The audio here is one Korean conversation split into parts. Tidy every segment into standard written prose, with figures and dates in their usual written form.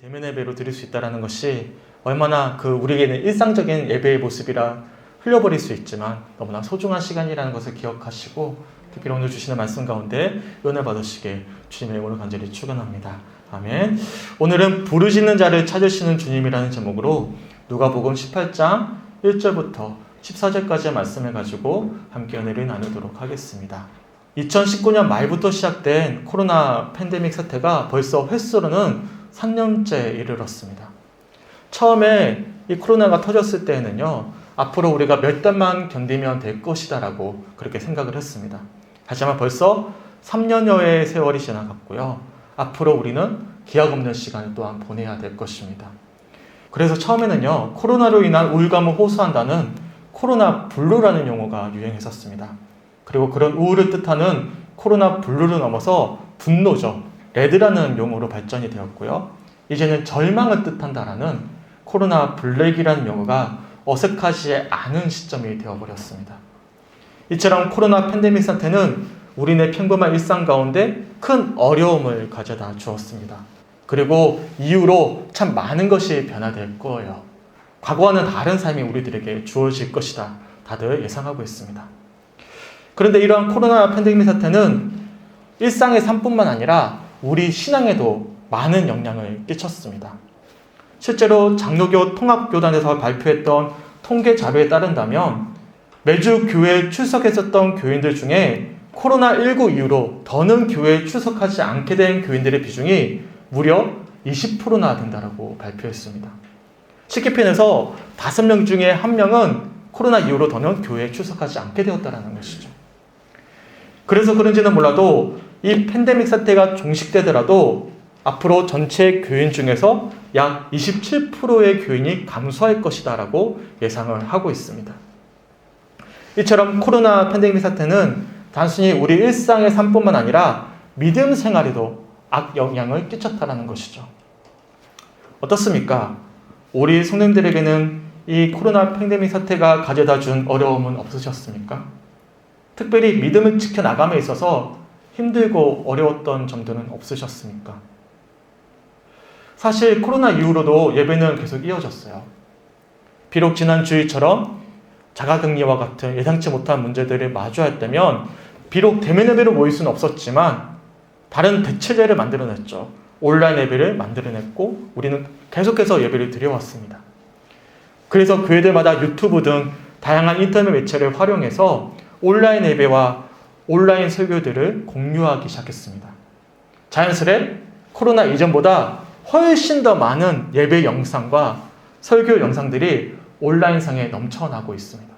대면 예배로 드릴 수 있다는 것이 얼마나 우리에게는 일상적인 예배의 모습이라 흘려버릴 수 있지만 너무나 소중한 시간이라는 것을 기억하시고 특별히 오늘 주시는 말씀 가운데 은혜 받으시게 주님의 이름으로 간절히 축원합니다. 아멘. 오늘은 부르짖는 자를 찾으시는 주님이라는 제목으로 누가복음 18장 1절부터 14절까지의 말씀을 가지고 함께 은혜를 나누도록 하겠습니다. 2019년 말부터 시작된 코로나 팬데믹 사태가 벌써 횟수로는 3년째에 이르렀습니다. 처음에 이 코로나가 터졌을 때에는요, 앞으로 우리가 몇 달만 견디면 될 것이다 라고 그렇게 생각을 했습니다. 하지만 벌써 3년여의 세월이 지나갔고요. 앞으로 우리는 기약 없는 시간을 또한 보내야 될 것입니다. 그래서 처음에는요, 코로나로 인한 우울감을 호소한다는 코로나 블루라는 용어가 유행했었습니다. 그리고 그런 우울을 뜻하는 코로나 블루를 넘어서 분노죠. 레드라는 용어로 발전이 되었고요. 이제는 절망을 뜻한다라는 코로나 블랙이라는 용어가 어색하지 않은 시점이 되어버렸습니다. 이처럼 코로나 팬데믹 사태는 우리네 평범한 일상 가운데 큰 어려움을 가져다 주었습니다. 그리고 이후로 참 많은 것이 변화될 거예요. 과거와는 다른 삶이 우리들에게 주어질 것이다. 다들 예상하고 있습니다. 그런데 이러한 코로나 팬데믹 사태는 일상의 삶뿐만 아니라 우리 신앙에도 많은 영향을 끼쳤습니다. 실제로 장로교 통합교단에서 발표했던 통계 자료에 따른다면 매주 교회에 출석했었던 교인들 중에 코로나19 이후로 더는 교회에 출석하지 않게 된 교인들의 비중이 무려 20%나 된다고 발표했습니다. 쉽게 표현해서 5명 중에 1명은 코로나 이후로 더는 교회에 출석하지 않게 되었다는 것이죠. 그래서 그런지는 몰라도 이 팬데믹 사태가 종식되더라도 앞으로 전체 교인 중에서 약 27%의 교인이 감소할 것이다 라고 예상을 하고 있습니다. 이처럼 코로나 팬데믹 사태는 단순히 우리 일상의 삶뿐만 아니라 믿음 생활에도 악영향을 끼쳤다는 것이죠. 어떻습니까? 우리 성도님들에게는 이 코로나 팬데믹 사태가 가져다 준 어려움은 없으셨습니까? 특별히 믿음을 지켜나감에 있어서 힘들고 어려웠던 점들은 없으셨습니까? 사실 코로나 이후로도 예배는 계속 이어졌어요. 비록 지난 주일처럼 자가격리와 같은 예상치 못한 문제들을 마주했다면 비록 대면 예배로 모일 수는 없었지만 다른 대체제를 만들어냈죠. 온라인 예배를 만들어냈고 우리는 계속해서 예배를 드려왔습니다. 그래서 교회들마다 유튜브 등 다양한 인터넷 매체를 활용해서 온라인 예배와 온라인 설교들을 공유하기 시작했습니다. 자연스레 코로나 이전보다 훨씬 더 많은 예배 영상과 설교 영상들이 온라인상에 넘쳐나고 있습니다.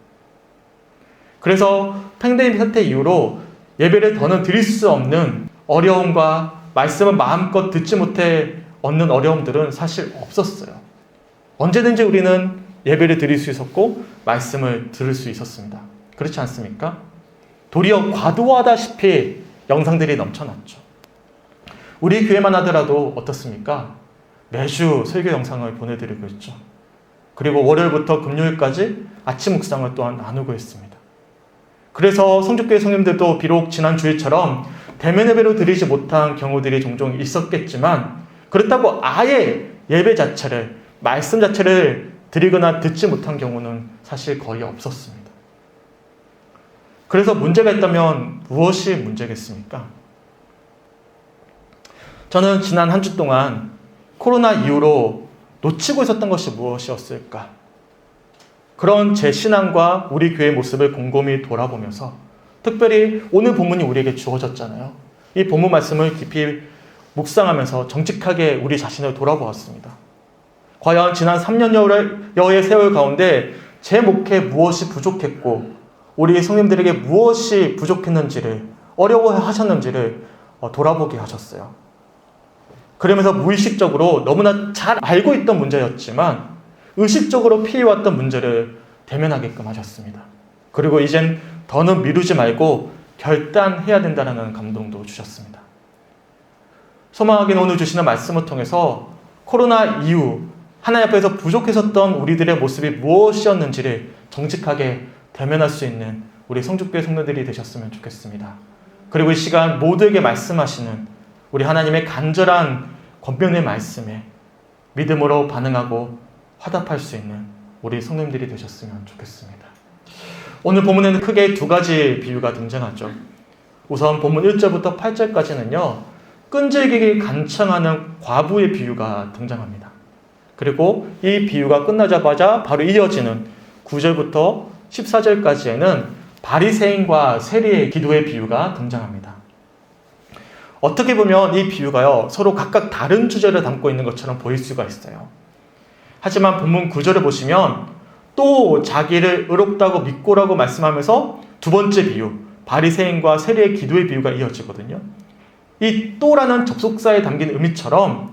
그래서 팬데믹 사태 이후로 예배를 더는 드릴 수 없는 어려움과 말씀을 마음껏 듣지 못해 얻는 어려움들은 사실 없었어요. 언제든지 우리는 예배를 드릴 수 있었고 말씀을 들을 수 있었습니다. 그렇지 않습니까? 도리어 과도하다시피 영상들이 넘쳐났죠. 우리 교회만 하더라도 어떻습니까? 매주 설교 영상을 보내드리고 있죠. 그리고 월요일부터 금요일까지 아침 묵상을 또한 나누고 있습니다. 그래서 성주교회 성님들도 비록 지난 주일처럼 대면 예배로 드리지 못한 경우들이 종종 있었겠지만 그렇다고 아예 예배 자체를, 말씀 자체를 드리거나 듣지 못한 경우는 사실 거의 없었습니다. 그래서 문제가 있다면 무엇이 문제겠습니까? 저는 지난 한 주 동안 코로나 이후로 놓치고 있었던 것이 무엇이었을까? 그런 제 신앙과 우리 교회의 모습을 곰곰이 돌아보면서 특별히 오늘 본문이 우리에게 주어졌잖아요. 이 본문 말씀을 깊이 묵상하면서 정직하게 우리 자신을 돌아보았습니다. 과연 지난 3년여의 세월 가운데 제 목회에 무엇이 부족했고 우리 성님들에게 무엇이 부족했는지를 어려워하셨는지를 돌아보게 하셨어요. 그러면서 무의식적으로 너무나 잘 알고 있던 문제였지만 의식적으로 피해왔던 문제를 대면하게끔 하셨습니다. 그리고 이젠 더는 미루지 말고 결단해야 된다는 감동도 주셨습니다. 소망하기는 오늘 주시는 말씀을 통해서 코로나 이후 하나님 앞에서 부족했었던 우리들의 모습이 무엇이었는지를 정직하게 대면할 수 있는 우리 성주교회 성도들이 되셨으면 좋겠습니다. 그리고 이 시간 모두에게 말씀하시는 우리 하나님의 간절한 권면의 말씀에 믿음으로 반응하고 화답할 수 있는 우리 성도님들이 되셨으면 좋겠습니다. 오늘 본문에는 크게 두 가지 비유가 등장하죠. 우선 본문 1절부터 8절까지는요. 끈질기게 간청하는 과부의 비유가 등장합니다. 그리고 이 비유가 끝나자마자 바로 이어지는 9절부터 14절까지에는 바리새인과 세리의 기도의 비유가 등장합니다. 어떻게 보면 이 비유가요, 서로 각각 다른 주제를 담고 있는 것처럼 보일 수가 있어요. 하지만 본문 9절을 보시면 또 자기를 의롭다고 믿고라고 말씀하면서 두 번째 비유, 바리새인과 세리의 기도의 비유가 이어지거든요. 이 또라는 접속사에 담긴 의미처럼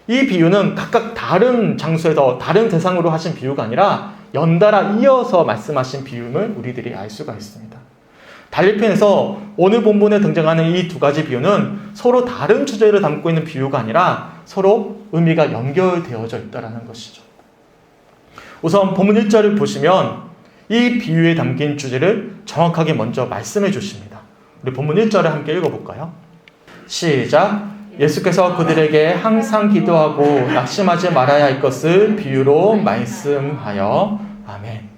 이 비유는 각각 다른 장소에서 다른 대상으로 하신 비유가 아니라 연달아 이어서 말씀하신 비유임을 우리들이 알 수가 있습니다. 달리편에서 오늘 본문에 등장하는 이 두 가지 비유는 서로 다른 주제를 담고 있는 비유가 아니라 서로 의미가 연결되어져 있다는 것이죠. 우선 본문 1절을 보시면 이 비유에 담긴 주제를 정확하게 먼저 말씀해 주십니다. 우리 본문 1절을 함께 읽어볼까요? 시작! 예수께서 그들에게 항상 기도하고 낙심하지 말아야 할 것을 비유로 말씀하여. 아멘.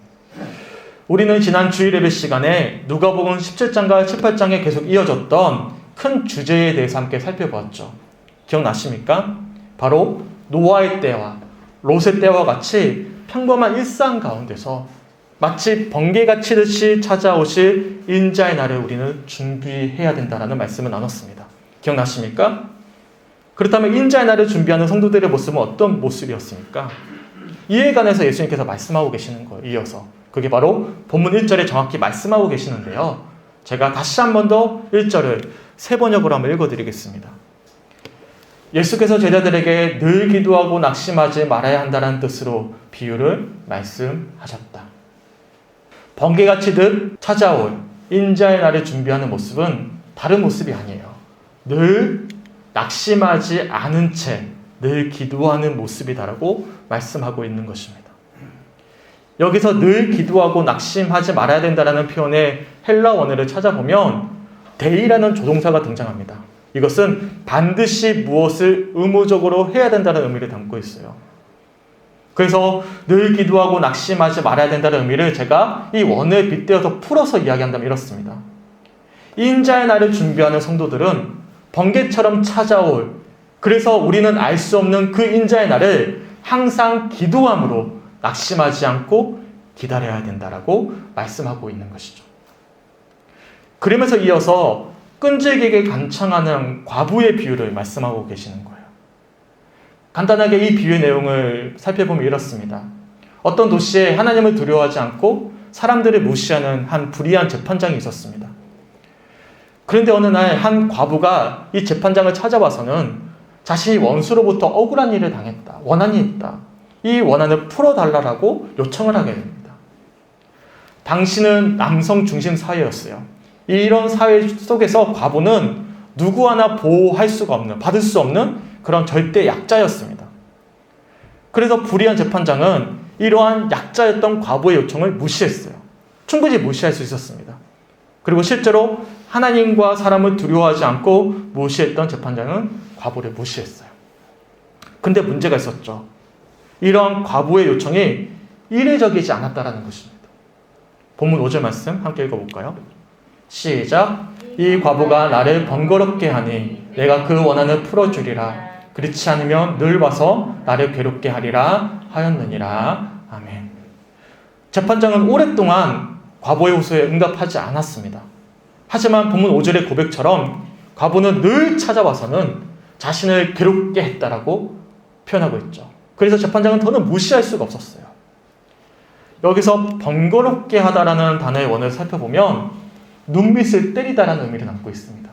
우리는 지난 주일 예배 시간에 누가복음 17장과 18장에 계속 이어졌던 큰 주제에 대해서 함께 살펴보았죠. 기억나십니까? 바로 노아의 때와 롯의 때와 같이 평범한 일상 가운데서 마치 번개가 치듯이 찾아오실 인자의 날을 우리는 준비해야 된다는 말씀을 나눴습니다. 기억나십니까? 그렇다면 인자의 날을 준비하는 성도들의 모습은 어떤 모습이었습니까? 이에 관해서 예수님께서 말씀하고 계시는 거예요. 이어서. 그게 바로 본문 1절에 정확히 말씀하고 계시는데요. 제가 다시 한 번 더 1절을 세 번역으로 한번 읽어드리겠습니다. 예수께서 제자들에게 늘 기도하고 낙심하지 말아야 한다는 뜻으로 비유를 말씀하셨다. 번개가 치듯 찾아올 인자의 날을 준비하는 모습은 다른 모습이 아니에요. 늘 낙심하지 않은 채 늘 기도하는 모습이다라고 말씀하고 있는 것입니다. 여기서 늘 기도하고 낙심하지 말아야 된다는 표현의 헬라 원어를 찾아보면 데이라는 조동사가 등장합니다. 이것은 반드시 무엇을 의무적으로 해야 된다는 의미를 담고 있어요. 그래서 늘 기도하고 낙심하지 말아야 된다는 의미를 제가 이 원어에 빗대어서 풀어서 이야기한다면 이렇습니다. 인자의 날을 준비하는 성도들은 번개처럼 찾아올, 그래서 우리는 알 수 없는 그 인자의 날을 항상 기도함으로 낙심하지 않고 기다려야 된다라고 말씀하고 있는 것이죠. 그러면서 이어서 끈질기게 간청하는 과부의 비유를 말씀하고 계시는 거예요. 간단하게 이 비유의 내용을 살펴보면 이렇습니다. 어떤 도시에 하나님을 두려워하지 않고 사람들을 무시하는 한 불의한 재판장이 있었습니다. 그런데 어느 날 한 과부가 이 재판장을 찾아와서는 자신이 원수로부터 억울한 일을 당했다. 원한이 있다. 이 원한을 풀어달라고 요청을 하게 됩니다. 당시는 남성 중심 사회였어요. 이런 사회 속에서 과부는 누구 하나 보호할 수가 없는, 받을 수 없는 그런 절대 약자였습니다. 그래서 불의한 재판장은 이러한 약자였던 과부의 요청을 무시했어요. 충분히 무시할 수 있었습니다. 그리고 실제로 하나님과 사람을 두려워하지 않고 무시했던 재판장은 과부를 무시했어요. 근데 문제가 있었죠. 이러한 과부의 요청이 이례적이지 않았다는 것입니다. 본문 5절 말씀 함께 읽어볼까요? 시작! 이 과부가 나를 번거롭게 하니 내가 그 원한을 풀어주리라. 그렇지 않으면 늘 와서 나를 괴롭게 하리라 하였느니라. 아멘. 재판장은 오랫동안 과부의 호소에 응답하지 않았습니다. 하지만 본문 5절의 고백처럼 과부는 늘 찾아와서는 자신을 괴롭게 했다라고 표현하고 있죠. 그래서 재판장은 더는 무시할 수가 없었어요. 여기서 번거롭게 하다라는 단어의 원어를 살펴보면 눈밑을 때리다라는 의미를 담고 있습니다.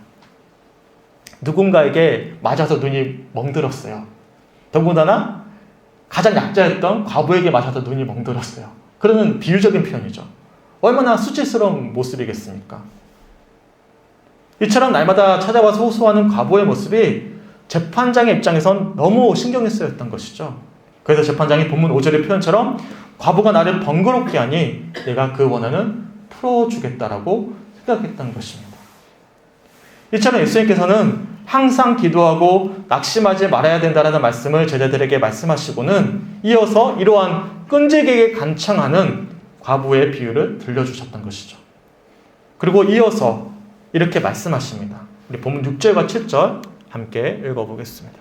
누군가에게 맞아서 눈이 멍들었어요. 더군다나 가장 약자였던 과부에게 맞아서 눈이 멍들었어요. 그러는 비유적인 표현이죠. 얼마나 수치스러운 모습이겠습니까? 이처럼 날마다 찾아와서 호소하는 과부의 모습이 재판장의 입장에선 너무 신경이 쓰였던 것이죠. 그래서 재판장이 본문 5절의 표현처럼 과부가 나를 번거롭게 하니 내가 그 원한은 풀어주겠다라고 생각했던 것입니다. 이처럼 예수님께서는 항상 기도하고 낙심하지 말아야 된다는 말씀을 제자들에게 말씀하시고는 이어서 이러한 끈질기게 간청하는 과부의 비유를 들려주셨던 것이죠. 그리고 이어서 이렇게 말씀하십니다. 우리 본문 6절과 7절 함께 읽어보겠습니다.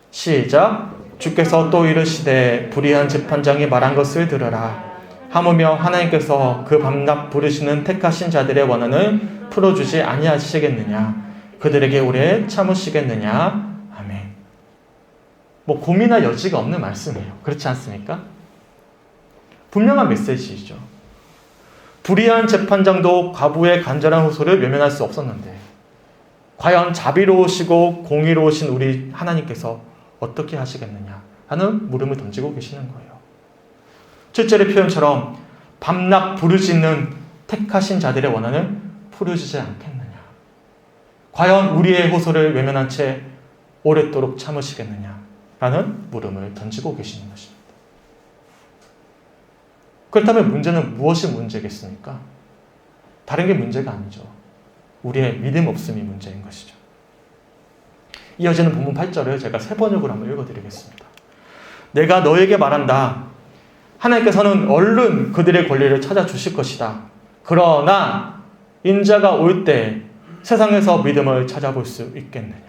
시작. 주께서 또 이르시되 불의한 재판장이 말한 것을 들으라. 하물며 하나님께서 그 밤낮 부르시는 택하신 자들의 원한을 풀어주지 아니하시겠느냐. 그들에게 오래 참으시겠느냐. 아멘. 고민할 여지가 없는 말씀이에요. 그렇지 않습니까? 분명한 메시지이죠. 불의한 재판장도 과부의 간절한 호소를 외면할 수 없었는데 과연 자비로우시고 공의로우신 우리 하나님께서 어떻게 하시겠느냐 하는 물음을 던지고 계시는 거예요. 7절의 표현처럼 밤낮 부르짖는 택하신 자들의 원한을 풀어주지 않겠느냐. 과연 우리의 호소를 외면한 채 오랫도록 참으시겠느냐 라는 물음을 던지고 계시는 것입니다. 그렇다면 문제는 무엇이 문제겠습니까? 다른 게 문제가 아니죠. 우리의 믿음 없음이 문제인 것이죠. 이어지는 본문 8절을 제가 세 번역으로 한번 읽어드리겠습니다. 내가 너에게 말한다. 하나님께서는 얼른 그들의 권리를 찾아주실 것이다. 그러나 인자가 올 때 세상에서 믿음을 찾아볼 수 있겠느냐.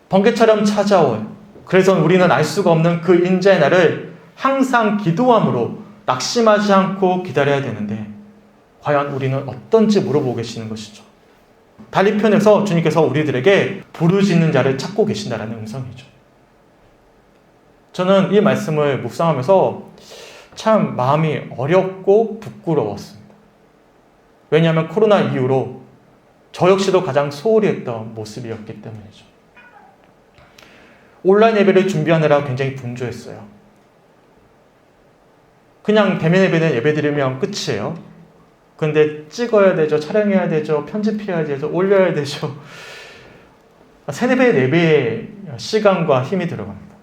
번개처럼 찾아올, 그래서 우리는 알 수가 없는 그 인자의 날을 항상 기도함으로 낙심하지 않고 기다려야 되는데 과연 우리는 어떤지 물어보고 계시는 것이죠. 달리 표현해서 주님께서 우리들에게 부르짖는 자를 찾고 계신다라는 음성이죠. 저는 이 말씀을 묵상하면서 참 마음이 어렵고 부끄러웠습니다. 왜냐하면 코로나 이후로 저 역시도 가장 소홀히 했던 모습이었기 때문이죠. 온라인 예배를 준비하느라 굉장히 분주했어요. 그냥 대면 예배는 예배 드리면 끝이에요. 근데 찍어야 되죠. 촬영해야 되죠. 편집해야 되죠. 올려야 되죠. 3-4배의 4배의 시간과 힘이 들어갑니다.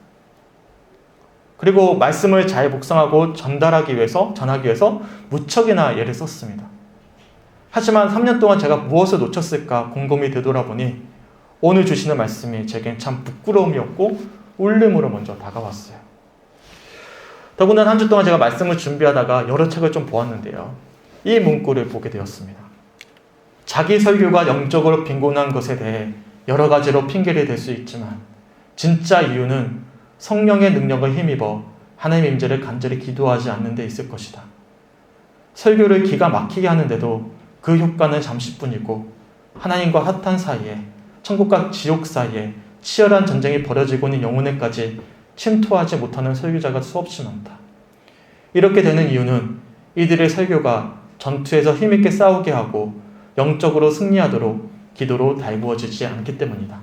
그리고 말씀을 잘 묵상하고 전하기 위해서 무척이나 애를 썼습니다. 하지만 3년 동안 제가 무엇을 놓쳤을까 곰곰이 되돌아보니 오늘 주시는 말씀이 제겐 참 부끄러움이었고 울림으로 먼저 다가왔어요. 더군다나 한 주 동안 제가 말씀을 준비하다가 여러 책을 좀 보았는데요. 이 문구를 보게 되었습니다. 자기 설교가 영적으로 빈곤한 것에 대해 여러 가지로 핑계를 댈 수 있지만 진짜 이유는 성령의 능력을 힘입어 하나님의 임재를 간절히 기도하지 않는 데 있을 것이다. 설교를 기가 막히게 하는데도 그 효과는 잠시뿐이고 하나님과 사탄 사이에, 천국과 지옥 사이에 치열한 전쟁이 벌어지고 있는 영혼에까지 침투하지 못하는 설교자가 수없이 많다. 이렇게 되는 이유는 이들의 설교가 전투에서 힘있게 싸우게 하고 영적으로 승리하도록 기도로 달구어지지 않기 때문이다.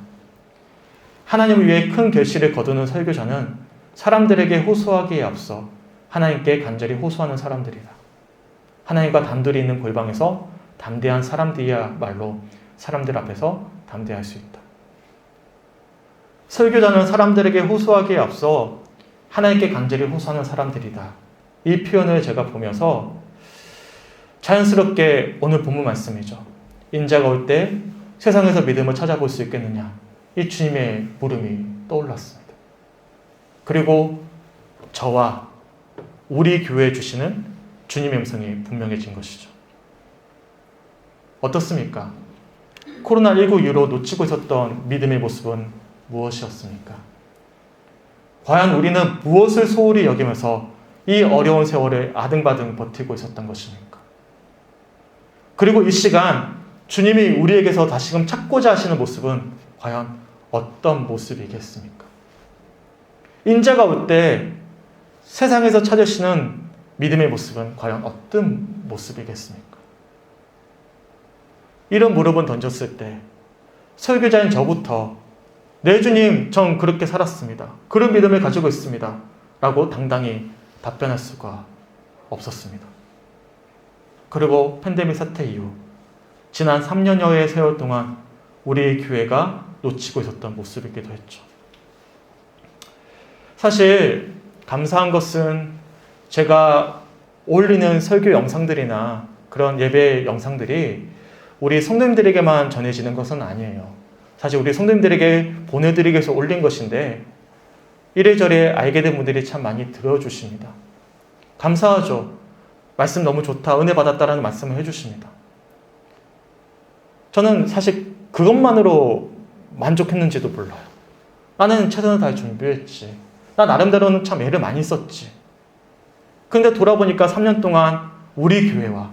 하나님을 위해 큰 결실을 거두는 설교자는 사람들에게 호소하기에 앞서 하나님께 간절히 호소하는 사람들이다. 하나님과 단둘이 있는 골방에서 담대한 사람들이야말로 사람들 앞에서 담대할 수 있다. 설교자는 사람들에게 호소하기에 앞서 하나님께 간절히 호소하는 사람들이다. 이 표현을 제가 보면서 자연스럽게 오늘 본문 말씀이죠. 인자가 올 때 세상에서 믿음을 찾아볼 수 있겠느냐. 이 주님의 물음이 떠올랐습니다. 그리고 저와 우리 교회에 주시는 주님의 음성이 분명해진 것이죠. 어떻습니까? 코로나19 이후로 놓치고 있었던 믿음의 모습은 무엇이었습니까? 과연 우리는 무엇을 소홀히 여기면서 이 어려운 세월을 아등바등 버티고 있었던 것입니까? 그리고 이 시간 주님이 우리에게서 다시금 찾고자 하시는 모습은 과연 어떤 모습이겠습니까? 인자가 올 때 세상에서 찾으시는 믿음의 모습은 과연 어떤 모습이겠습니까? 이런 물음을 던졌을 때 설교자인 저부터 네 주님, 전 그렇게 살았습니다. 그런 믿음을 가지고 있습니다. 라고 당당히 답변할 수가 없었습니다. 그리고 팬데믹 사태 이후 지난 3년여의 세월 동안 우리 교회가 놓치고 있었던 모습이기도 했죠. 사실 감사한 것은 제가 올리는 설교 영상들이나 그런 예배 영상들이 우리 성도님들에게만 전해지는 것은 아니에요. 사실 우리 성도님들에게 보내드리기 위해서 올린 것인데 이래저래 알게 된 분들이 참 많이 들어주십니다. 감사하죠. 말씀 너무 좋다, 은혜 받았다라는 말씀을 해주십니다. 저는 사실 그것만으로 만족했는지도 몰라요. 나는 최선을 다해 준비했지. 나 나름대로는 참 애를 많이 썼지. 근데 돌아보니까 3년 동안 우리 교회와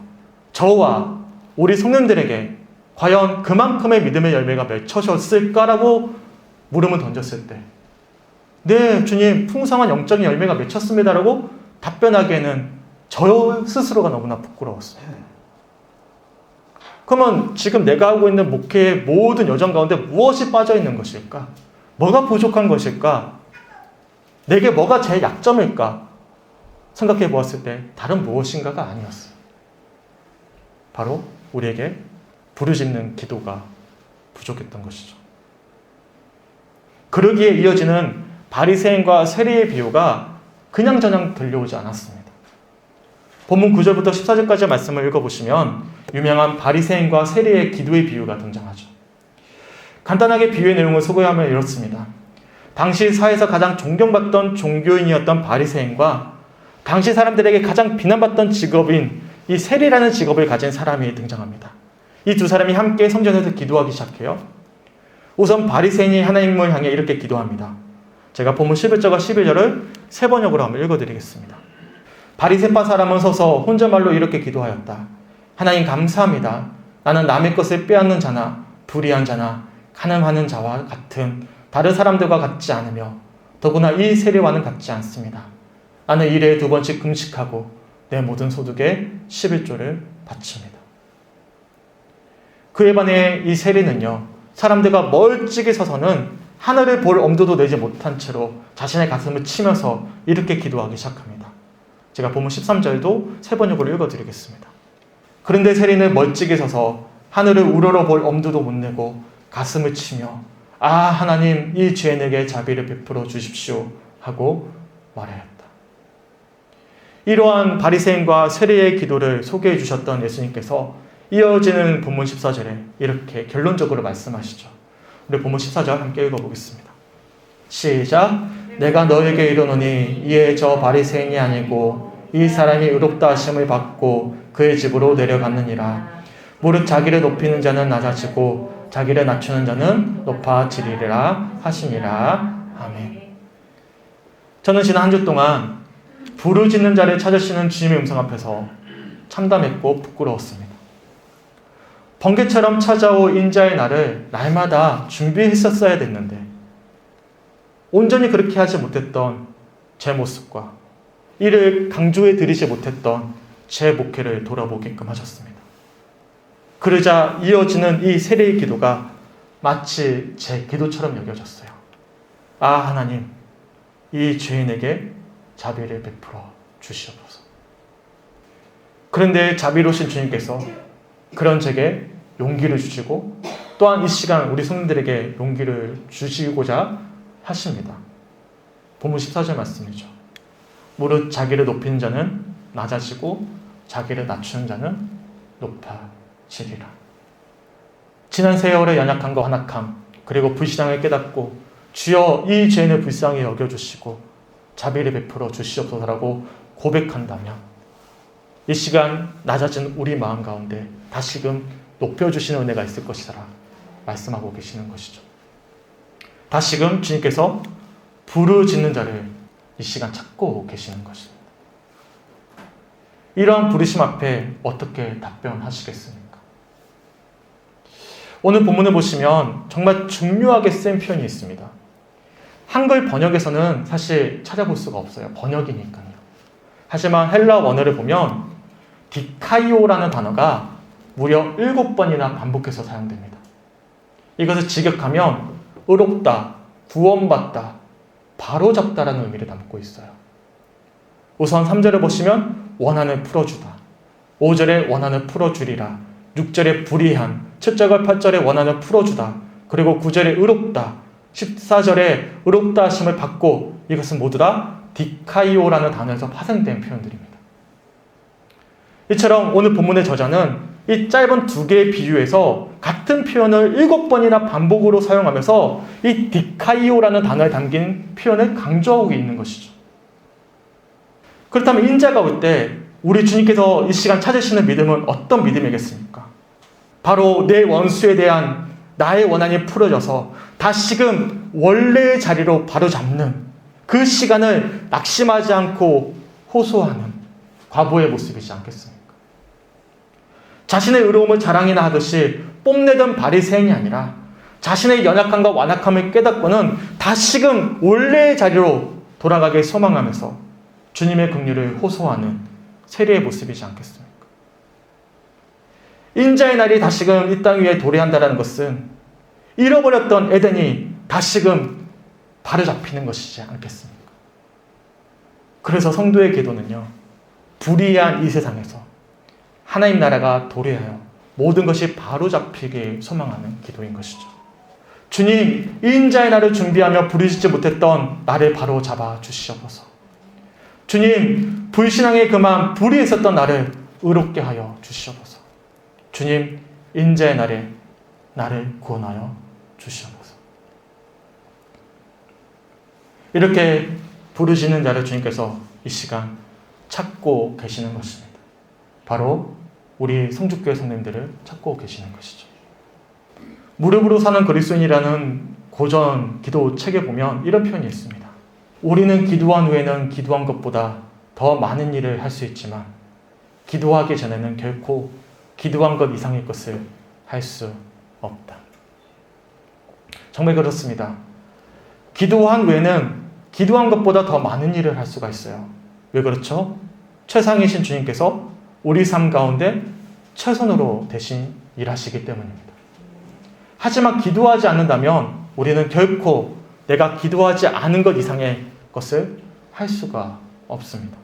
저와 우리 성도님들에게 과연 그만큼의 믿음의 열매가 맺혀졌을까라고 물음을 던졌을 때, 네, 주님, 풍성한 영적인 열매가 맺혔습니다라고 답변하기에는 저 스스로가 너무나 부끄러웠어요. 그러면 지금 내가 하고 있는 목회의 모든 여정 가운데 무엇이 빠져있는 것일까? 뭐가 부족한 것일까? 내게 뭐가 제일 약점일까? 생각해 보았을 때 다른 무엇인가가 아니었어요. 바로 우리에게 부르짖는 기도가 부족했던 것이죠. 그러기에 이어지는 바리새인과 세리의 비유가 그냥저냥 들려오지 않았습니다. 본문 9절부터 14절까지 말씀을 읽어보시면 유명한 바리새인과 세리의 기도의 비유가 등장하죠. 간단하게 비유의 내용을 소개하면 이렇습니다. 당시 사회에서 가장 존경받던 종교인이었던 바리새인과 당시 사람들에게 가장 비난받던 직업인 이 세리라는 직업을 가진 사람이 등장합니다. 이 두 사람이 함께 성전에서 기도하기 시작해요. 우선 바리새인이 하나님을 향해 이렇게 기도합니다. 제가 본문 11절과 12절을 세 번역으로 한번 읽어드리겠습니다. 바리새파 사람은 서서 혼잣말로 이렇게 기도하였다. 하나님 감사합니다. 나는 남의 것을 빼앗는 자나 불의한 자나 가늠하는 자와 같은 다른 사람들과 같지 않으며 더구나 이 세리와는 같지 않습니다. 나는 일에 2번씩 금식하고 내 모든 소득의 11조를 바칩니다. 그에 반해 이 세리는요, 사람들과 멀찍이 서서는 하늘을 볼 엄두도 내지 못한 채로 자신의 가슴을 치면서 이렇게 기도하기 시작합니다. 제가 본문 13절도 세 번역으로 읽어드리겠습니다. 그런데 세리는 멀찍이 서서 하늘을 우러러 볼 엄두도 못 내고 가슴을 치며 아 하나님 이 죄인에게 자비를 베풀어 주십시오 하고 말하였다. 이러한 바리새인과 세리의 기도를 소개해 주셨던 예수님께서 이어지는 본문 14절에 이렇게 결론적으로 말씀하시죠. 우리 본문 14절 함께 읽어보겠습니다. 시작. 내가 너에게 이르노니 이에 저 바리새인이 아니고 이 사람이 의롭다 하심을 받고 그의 집으로 내려갔느니라. 무릇 자기를 높이는 자는 낮아지고 자기를 낮추는 자는 높아지리라 하시니라. 아멘. 저는 지난 한 주 동안 부르짖는 자를 찾으시는 주님의 음성 앞에서 참담했고 부끄러웠습니다. 번개처럼 찾아올 인자의 날을 날마다 준비했었어야 됐는데 온전히 그렇게 하지 못했던 제 모습과 이를 강조해 드리지 못했던 제 목회를 돌아보게끔 하셨습니다. 그러자 이어지는 이 세례의 기도가 마치 제 기도처럼 여겨졌어요. 아 하나님, 이 죄인에게 자비를 베풀어 주시옵소서. 그런데 자비로우신 주님께서 그런 제게 용기를 주시고 또한 이 시간 우리 성도들에게 용기를 주시고자 하십니다. 본문 14절 말씀이죠. 무릇 자기를 높이는 자는 낮아지고 자기를 낮추는 자는 높아지리라. 지난 세월의 연약함과 환악함 그리고 불신앙을 깨닫고 주여 이 죄인을 불쌍히 여겨주시고 자비를 베풀어 주시옵소서라고 고백한다면 이 시간 낮아진 우리 마음 가운데 다시금 높여주시는 은혜가 있을 것이라 말씀하고 계시는 것이죠. 다시금 주님께서 부르짖는 자를 이 시간 찾고 계시는 것입니다. 이러한 부르심 앞에 어떻게 답변하시겠습니까? 오늘 본문을 보시면 정말 중요하게 쓴 표현이 있습니다. 한글 번역에서는 사실 찾아볼 수가 없어요. 번역이니까요. 하지만 헬라 원어를 보면 디카이오라는 단어가 무려 7번이나 반복해서 사용됩니다. 이것을 직역하면 의롭다, 구원받다, 바로잡다라는 의미를 담고 있어요. 우선 3절을 보시면 원한을 풀어주다, 5절에 원한을 풀어주리라, 6절에 불의한, 7절 8절에 원한을 풀어주다, 그리고 9절에 의롭다, 14절에 의롭다 하심을 받고 이것은 모두 다 디카이오라는 단어에서 파생된 표현들입니다. 이처럼 오늘 본문의 저자는 이 짧은 두 개의 비유에서 같은 표현을 7번이나 반복으로 사용하면서 이 디카이오라는 단어에 담긴 표현을 강조하고 있는 것이죠. 그렇다면 인자가 올 때 우리 주님께서 이 시간 찾으시는 믿음은 어떤 믿음이겠습니까? 바로 내 원수에 대한 나의 원한이 풀어져서 다시금 원래의 자리로 바로잡는 그 시간을 낙심하지 않고 호소하는 과부의 모습이지 않겠습니까? 자신의 의로움을 자랑이나 하듯이 뽐내던 바리새인이 아니라 자신의 연약함과 완악함을 깨닫고는 다시금 원래의 자리로 돌아가길 소망하면서 주님의 긍휼을 호소하는 세리의 모습이지 않겠습니까? 인자의 날이 다시금 이 땅 위에 도래한다는 것은 잃어버렸던 에덴이 다시금 바로잡히는 것이지 않겠습니까? 그래서 성도의 기도는요, 불의한 이 세상에서 하나님 나라가 도래하여 모든 것이 바로잡히길 소망하는 기도인 것이죠. 주님, 인자의 날을 준비하며 부르짖지 못했던 나를 바로잡아 주시옵소서. 주님, 불신앙에 그만 불의했었던 나를 의롭게 하여 주시옵소서. 주님, 인자의 날에 나를 구원하여 주시옵소서. 이렇게 부르시는 자를 주님께서 이 시간 찾고 계시는 것입니다. 바로 우리 성주교회 성도님들을 찾고 계시는 것이죠. 무릎으로 사는 그리스도인이라는 고전 기도 책에 보면 이런 표현이 있습니다. 우리는 기도한 후에는 기도한 것보다 더 많은 일을 할 수 있지만 기도하기 전에는 결코 기도한 것 이상의 것을 할 수 없다. 정말 그렇습니다. 기도한 후에는 기도한 것보다 더 많은 일을 할 수가 있어요. 왜 그렇죠? 최상이신 주님께서 우리 삶 가운데 최선으로 대신 일하시기 때문입니다. 하지만 기도하지 않는다면 우리는 결코 내가 기도하지 않은 것 이상의 것을 할 수가 없습니다.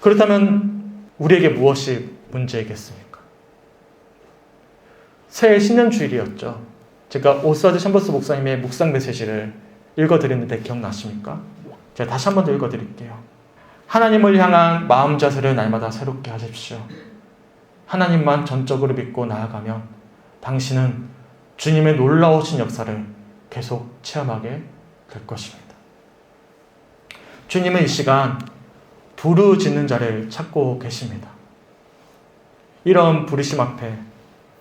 그렇다면 우리에게 무엇이 문제이겠습니까? 새해 신년주일이었죠. 제가 오스와드 챔버스 목사님의 묵상 메시지를 읽어드렸는데 기억나십니까? 제가 다시 한 번 더 읽어드릴게요. 하나님을 향한 마음 자세를 날마다 새롭게 하십시오. 하나님만 전적으로 믿고 나아가면 당신은 주님의 놀라우신 역사를 계속 체험하게 될 것입니다. 주님은 이 시간 부르짖는 자를 찾고 계십니다. 이런 부르심 앞에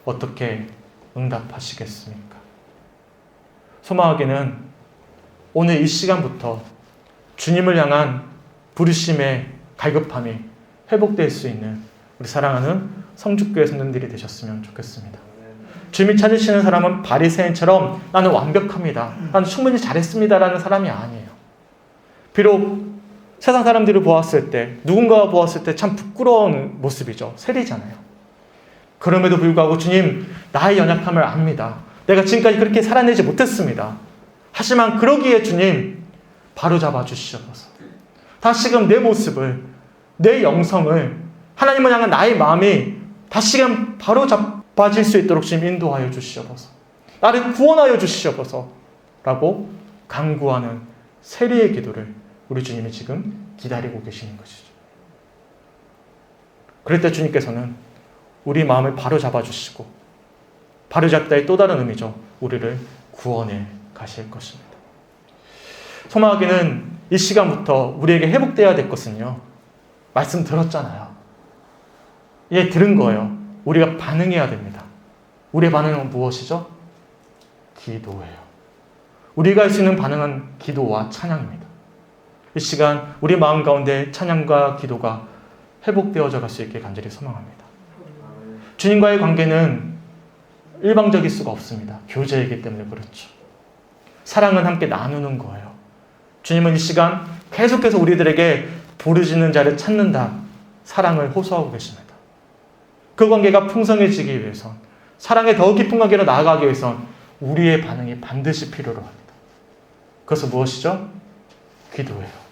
어떻게 응답하시겠습니까? 소망하기는 오늘 이 시간부터 주님을 향한 부르심의 갈급함이 회복될 수 있는 우리 사랑하는 성주교회 성도들이 되셨으면 좋겠습니다. 주님이 찾으시는 사람은 바리새인처럼 나는 완벽합니다, 나는 충분히 잘했습니다 라는 사람이 아니에요. 비록 세상 사람들을 보았을 때, 누군가가 보았을 때 참 부끄러운 모습이죠. 세리잖아요. 그럼에도 불구하고 주님, 나의 연약함을 압니다. 내가 지금까지 그렇게 살아내지 못했습니다. 하지만 그러기에 주님 바로잡아 주시옵소서. 다시금 내 모습을, 내 영성을, 하나님을 향한 나의 마음이 다시금 바로잡아질 수 있도록 주님 인도하여 주시옵소서. 나를 구원하여 주시옵소서 라고 간구하는 세리의 기도를 우리 주님이 지금 기다리고 계시는 것이죠. 그럴 때 주님께서는 우리 마음을 바로잡아 주시고, 바로잡다의 또 다른 의미죠. 우리를 구원해 가실 것입니다. 소망하기는 이 시간부터 우리에게 회복되어야 될 것은요, 말씀 들었잖아요. 예, 들은 거예요. 우리가 반응해야 됩니다. 우리의 반응은 무엇이죠? 기도예요. 우리가 할 수 있는 반응은 기도와 찬양입니다. 이 시간 우리 마음 가운데 찬양과 기도가 회복되어져 갈 수 있게 간절히 소망합니다. 주님과의 관계는 일방적일 수가 없습니다. 교제이기 때문에 그렇죠. 사랑은 함께 나누는 거예요. 주님은 이 시간 계속해서 우리들에게 부르짖는 자를 찾는다, 사랑을 호소하고 계십니다. 그 관계가 풍성해지기 위해선, 사랑의 더 깊은 관계로 나아가기 위해선 우리의 반응이 반드시 필요로 합니다. 그것은 무엇이죠? 기도예요.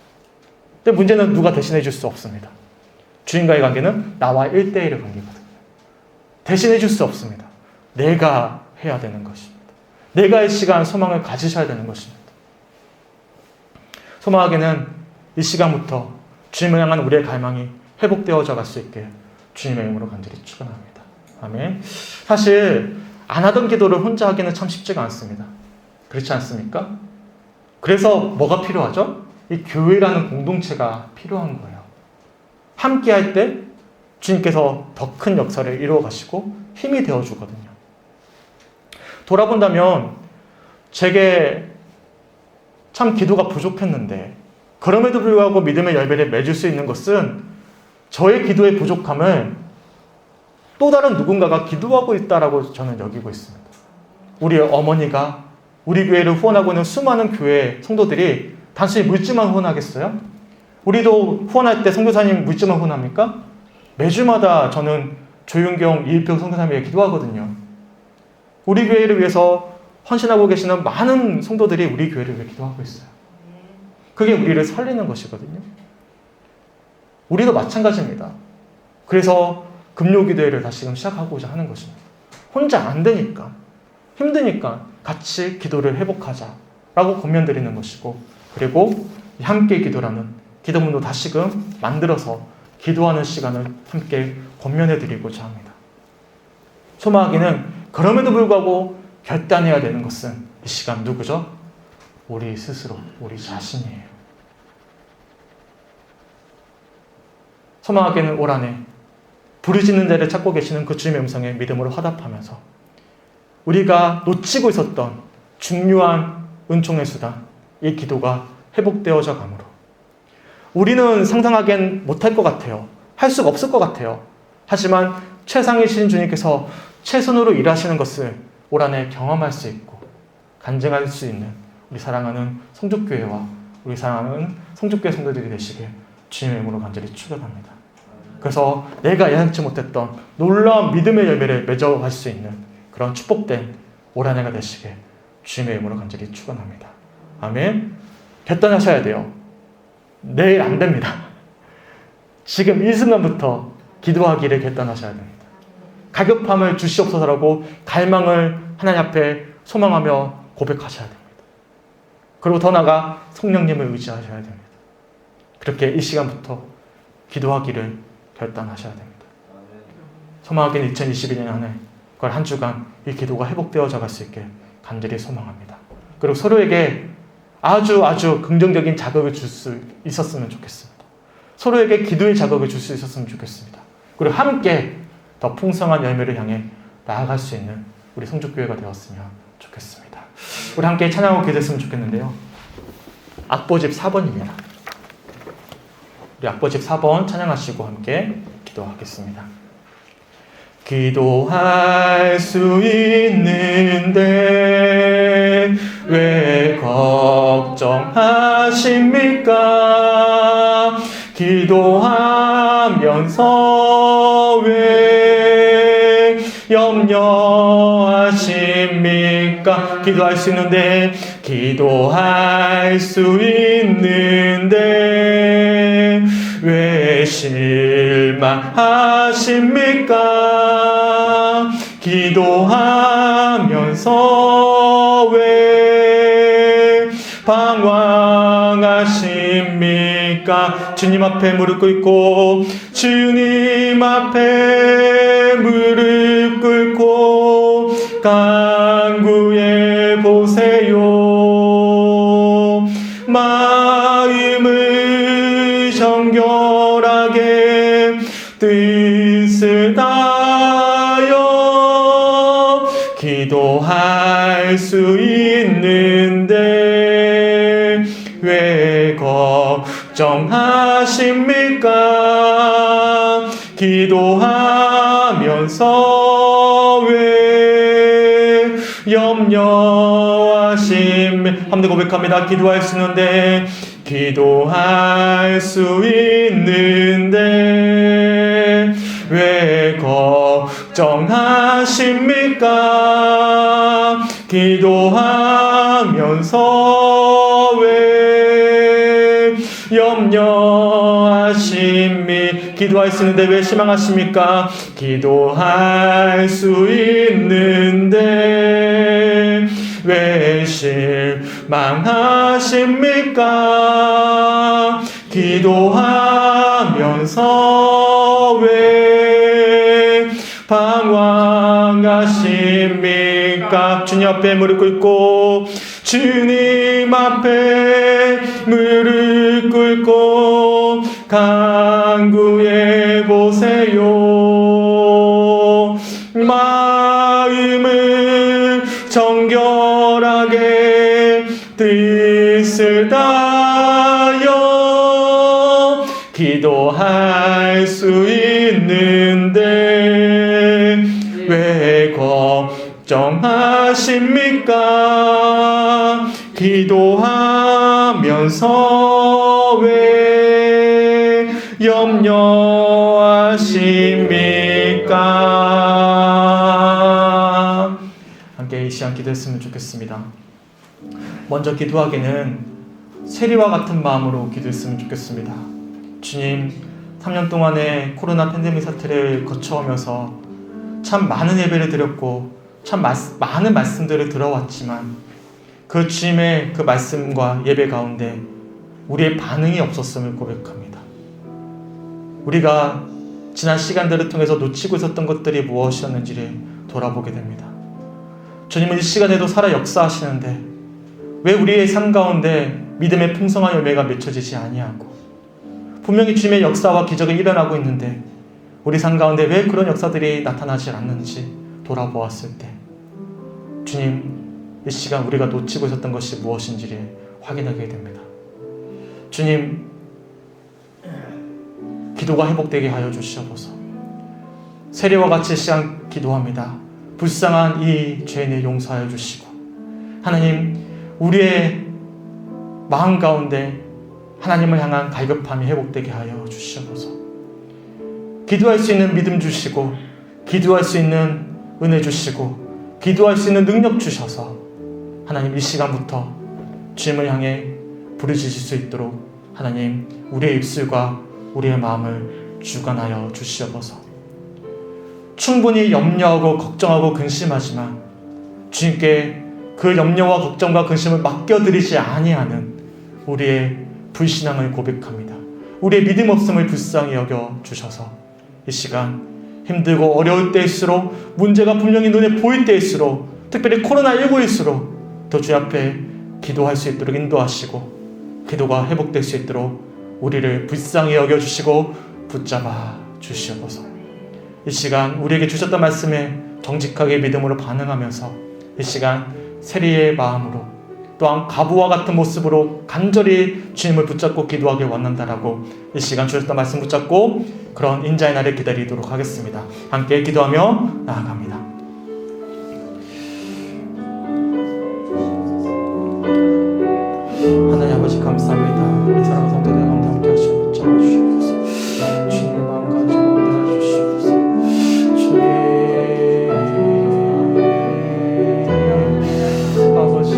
근데 문제는 누가 대신해 줄 수 없습니다. 주님과의 관계는 나와 1대1의 관계거든요. 대신해 줄 수 없습니다. 내가 해야 되는 것입니다. 내가 이 시간 소망을 가지셔야 되는 것입니다. 소망하기는 이 시간부터 주님을 향한 우리의 갈망이 회복되어져 갈 수 있게 주님의 이름으로 간절히 축원합니다. 아멘. 사실 안 하던 기도를 혼자 하기는 참 쉽지가 않습니다. 그렇지 않습니까? 그래서 뭐가 필요하죠? 이 교회라는 공동체가 필요한 거예요. 함께 할 때 주님께서 더 큰 역사를 이루어 가시고 힘이 되어 주거든요. 돌아본다면 제게 참 기도가 부족했는데 그럼에도 불구하고 믿음의 열매를 맺을 수 있는 것은 저의 기도의 부족함을 또 다른 누군가가 기도하고 있다라고 저는 여기고 있습니다. 우리 어머니가 우리 교회를 후원하고 있는 수많은 교회 성도들이 단순히 물질만 후원하겠어요? 우리도 후원할 때 선교사님 물질만 후원합니까? 매주마다 저는 조윤경, 이일평 선교사님에게 기도하거든요. 우리 교회를 위해서 헌신하고 계시는 많은 성도들이 우리 교회를 위해 기도하고 있어요. 그게 우리를 살리는 것이거든요. 우리도 마찬가지입니다. 그래서 금요기도회를 다시금 시작하고자 하는 것입니다. 혼자 안 되니까, 힘드니까 같이 기도를 회복하자라고 권면드리는 것이고, 그리고 함께 기도라는 기도문도 다시금 만들어서 기도하는 시간을 함께 권면해드리고자 합니다. 소망하기는 그럼에도 불구하고 결단해야 되는 것은 이 시간 누구죠? 우리 스스로, 우리 자신이에요. 소망하기는 올 한해 부르짖는 자를 찾고 계시는 그 주님의 음성에 믿음으로 화답하면서 우리가 놓치고 있었던 중요한 은총의 수단, 이 기도가 회복되어져 가므로 우리는 상상하기엔 못할 것 같아요. 할 수가 없을 것 같아요. 하지만 최상이신 주님께서 최선으로 일하시는 것을 올 한해 경험할 수 있고 간증할 수 있는 우리 사랑하는 성족교회와 우리 사랑하는 성족교회 성도들이 되시길 주님의 이름으로 간절히 축원합니다. 그래서 내가 예상치 못했던 놀라운 믿음의 열매를 맺어갈 수 있는 그런 축복된 올 한 해가 되시길 주님의 이름으로 간절히 축원합니다. 아멘. 결단하셔야 돼요. 내일 안 됩니다. 지금 이 순간부터 기도하기를 결단하셔야 됩니다. 가급함을 주시옵소서라고 갈망을 하나님 앞에 소망하며 고백하셔야 됩니다. 그리고 더 나아가 성령님을 의지하셔야 됩니다. 그렇게 이 시간부터 기도하기를 결단하셔야 됩니다. 소망하기는 2022년 한 해, 그걸 한 주간 이 기도가 회복되어져 갈 수 있게 간절히 소망합니다. 그리고 서로에게 아주 긍정적인 자극을 줄 수 있었으면 좋겠습니다. 서로에게 기도의 자극을 줄 수 있었으면 좋겠습니다. 그리고 함께 더 풍성한 열매를 향해 나아갈 수 있는 우리 성족교회가 되었으면 좋겠습니다. 우리 함께 찬양하고 기도했으면 좋겠는데요. 악보집 4번입니다. 우리 악보집 4번 찬양하시고 함께 기도하겠습니다. 기도할 수 있는데 왜 걱정하십니까? 기도하면서 왜 염려하십니까? 기도할 수 있는데 기도할 수 있는데 왜 실망하십니까? 기도하면서 왜 방황하십니까? 주님 앞에 무릎 꿇고 주님 앞에 무릎 꿇고 간구해 보세요. 마음을 정결하게 뜻을 다하여 기도할 수 있는데 왜 걱정하십니까? 기도하면서 왜 염려하십니까? 함께 고백합니다. 기도할 수 있는데 기도할 수 있는데 왜 걱정하십니까? 기도하면서 왜 염려하십니까? 기도할 수 있는데 왜 실망하십니까? 기도할 수 있는데 왜 실망하십니까? 기도하면서 왜 방황하십니까? 주님 앞에 무릎 꿇고 주님 앞에 무릎 꿇고 간구해 보세요. 마음을 정결하게 뜻을 다하여 기도할 수 있는데 왜 걱정하십니까? 기도하면서 왜 염려하십니까? 함께 이 시간 기도했으면 좋겠습니다. 먼저 기도하기는 세리와 같은 마음으로 기도했으면 좋겠습니다. 주님, 3년 동안의 코로나 팬데믹 사태를 거쳐오면서 참 많은 예배를 드렸고 참 많은 말씀들을 들어왔지만 그 주님의 그 말씀과 예배 가운데 우리의 반응이 없었음을 고백합니다. 우리가 지난 시간들을 통해서 놓치고 있었던 것들이 무엇이었는지를 돌아보게 됩니다. 주님은 이 시간에도 살아 역사하시는데 왜 우리의 삶 가운데 믿음의 풍성한 열매가 맺혀지지 아니하고 분명히 주님의 역사와 기적이 일어나고 있는데 우리 삶 가운데 왜 그런 역사들이 나타나지 않는지 돌아보았을 때 주님, 이 시간 우리가 놓치고 있었던 것이 무엇인지를 확인하게 됩니다. 주님, 기도가 회복되게 하여 주시옵소서. 세례와 같이 시간 기도합니다. 불쌍한 이 죄인을 용서하여 주시고 하나님, 우리의 마음 가운데 하나님을 향한 갈급함이 회복되게 하여 주시옵소서. 기도할 수 있는 믿음 주시고 기도할 수 있는 은혜 주시고 기도할 수 있는 능력 주셔서 하나님 이 시간부터 주님을 향해 부르짖을 수 있도록 하나님 우리의 입술과 우리의 마음을 주관하여 주시옵소서. 충분히 염려하고 걱정하고 근심하지만 주님께 그 염려와 걱정과 근심을 맡겨드리지 아니하는 우리의 불신앙을 고백합니다. 우리의 믿음 없음을 불쌍히 여겨 주셔서 이 시간 힘들고 어려울 때일수록 문제가 분명히 눈에 보일 때일수록 특별히 코로나19일수록 더 주 앞에 기도할 수 있도록 인도하시고 기도가 회복될 수 있도록 우리를 불쌍히 여겨주시고 붙잡아 주시옵소서. 이 시간 우리에게 주셨던 말씀에 정직하게 믿음으로 반응하면서 이 시간 세리의 마음으로 또한 과부와 같은 모습으로 간절히 주님을 붙잡고 기도하길 원한다라고 이 시간 주셨던 말씀 붙잡고 그런 인자의 날을 기다리도록 하겠습니다. 함께 기도하며 나아갑니다. 하나님 아버지 감사합니다. 우리 사랑하는 성도들 가운데 함께 하시고 붙잡아 주시옵소서. 주님의 마음 가지고 응답해 주시옵소서. 주님 아버지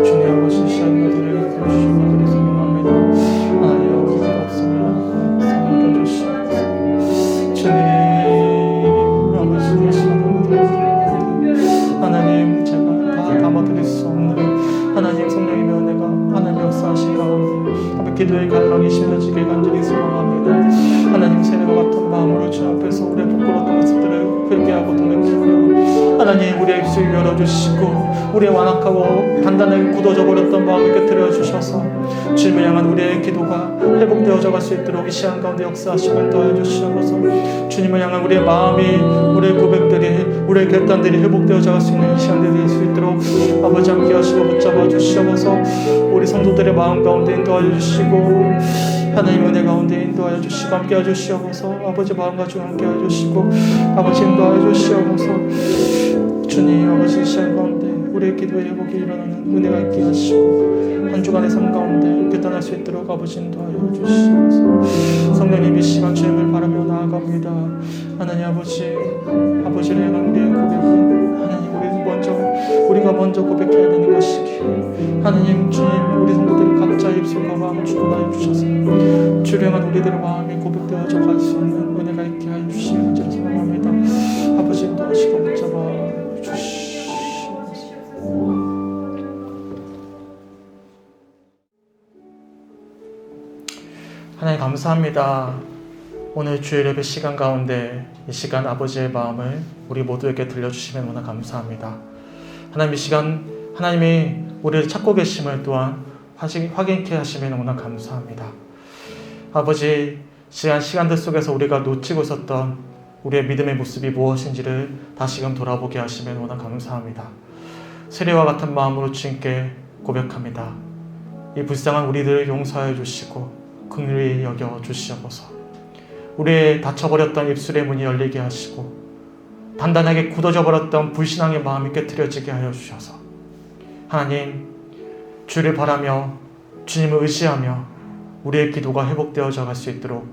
주님 아버지 시간들을 주시고 그리 사랑합니다. 하나님 아버지 없으면 사랑해 주시옵소서. 주님 아버지 시간들을 하나님 제가 다 담아드릴 수 없는 하나님 성령님의 은혜가 하나님 역사하신 가운데 기도의 갈망이 심어지길 간절히 소망합니다. 하나님 세례와 같은 마음으로 주 앞에서 우리의 부끄러웠던 모습들을 회개하고 돌이키며 하나님 우리의 입술 열어주시고 우리의 완악하고 단단하게 굳어져 버렸던 마음을 깨트려 주셔서 주님을 향한 우리의 기도가 회복되어져 갈 수 있도록 이 시간 가운데 역사하시고 인도하여 주시옵소서. 주님을 향한 우리의 마음이 우리의 고백들이 우리의 결단들이 회복되어져 갈 수 있는 이 시간들이 될 수 있도록 아버지 함께 하시고 붙잡아 주시옵소서. 우리 성도들의 마음 가운데 인도하여 주시고 하나님 은혜 가운데 인도하여 주시고 함께 하여 주시옵소서. 아버지 마음 가지고 함께 하여 주시고 아버지 인도하여 주시옵소서. 주님 아버지 이 시간 가운데 우리의 기도의 회복이 일어나는 은혜가 있게 하시고 한 주간의 삶 가운데 결단할 수 있도록 아버지 인도하여 주시옵소서. 성령님 이 시간 주님을 바라며 나아갑니다. 하나님 아버지를 향한 우리의 고백은 하나님 우리가 먼저 고백해야 되는 것이기에 하나님 주님 우리 성도들이 각자 입술과 마음을 주관하여 주셔서 주를 향한 우리들의 마음이 고백되어져 갈 수 있는 은혜가 있게 하여 주시는 줄을 소망합니다. 아버지 인도하시고 붙잡아 주시옵소서. 하나님 감사합니다. 오늘 주일 예배 시간 가운데 이 시간 아버지의 마음을 우리 모두에게 들려주시면 너무나 감사합니다. 하나님, 이 시간 하나님이 우리를 찾고 계심을 또한 확인케 하시면 너무나 감사합니다. 아버지, 시간들 속에서 우리가 놓치고 있었던 우리의 믿음의 모습이 무엇인지를 다시금 돌아보게 하시면 너무나 감사합니다. 세례와 같은 마음으로 주님께 고백합니다. 이 불쌍한 우리들을 용서하여 주시고 긍휼히 여겨 주시옵소서. 우리의 닫혀버렸던 입술의 문이 열리게 하시고 단단하게 굳어져 버렸던 불신앙의 마음이 깨트려지게 하여 주셔서 하나님, 주를 바라며 주님을 의지하며 우리의 기도가 회복되어져 갈 수 있도록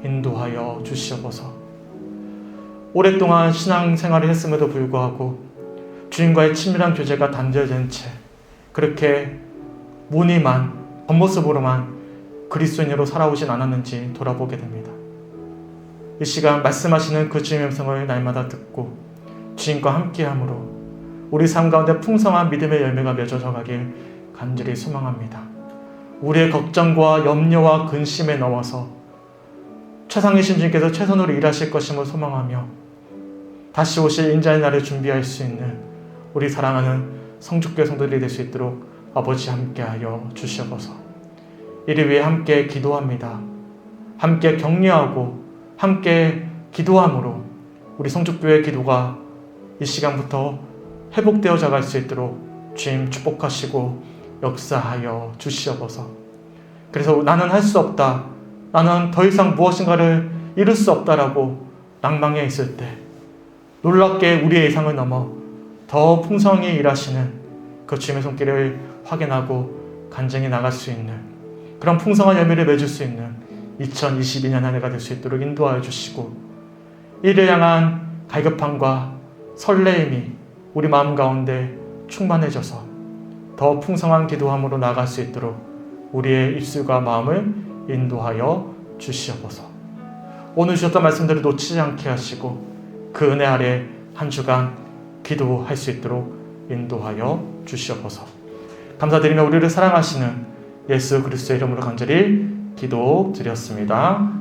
인도하여 주시옵소서. 오랫동안 신앙생활을 했음에도 불구하고 주님과의 친밀한 교제가 단절된 채 그렇게 무늬만, 겉모습으로만 그리스도인으로 살아오진 않았는지 돌아보게 됩니다. 이 시간 말씀하시는 그 주님의 음성을 날마다 듣고 주님과 함께함으로 우리 삶 가운데 풍성한 믿음의 열매가 맺어져 가길 간절히 소망합니다. 우리의 걱정과 염려와 근심에 넘어서 최상이신 주님께서 최선으로 일하실 것임을 소망하며 다시 오실 인자의 날을 준비할 수 있는 우리 사랑하는 성축교회 성도들이 될 수 있도록 아버지 함께하여 주시옵소서. 이를 위해 함께 기도합니다. 함께 격려하고 함께 기도함으로 우리 성축교회의 기도가 이 시간부터 회복되어져 갈 수 있도록 주님 축복하시고 역사하여 주시옵소서. 그래서 나는 할 수 없다, 나는 더 이상 무엇인가를 이룰 수 없다라고 낭망해 있을 때 놀랍게 우리의 예상을 넘어 더 풍성히 일하시는 그 주님의 손길을 확인하고 간증해 나갈 수 있는 그런 풍성한 열매를 맺을 수 있는 2022년 한 해가 될 수 있도록 인도하여 주시고 이를 향한 갈급함과 설레임이 우리 마음 가운데 충만해져서 더 풍성한 기도함으로 나아갈 수 있도록 우리의 입술과 마음을 인도하여 주시옵소서. 오늘 주셨던 말씀들을 놓치지 않게 하시고 그 은혜 아래 한 주간 기도할 수 있도록 인도하여 주시옵소서. 감사드리며 우리를 사랑하시는 예수 그리스도의 이름으로 간절히 기도드렸습니다.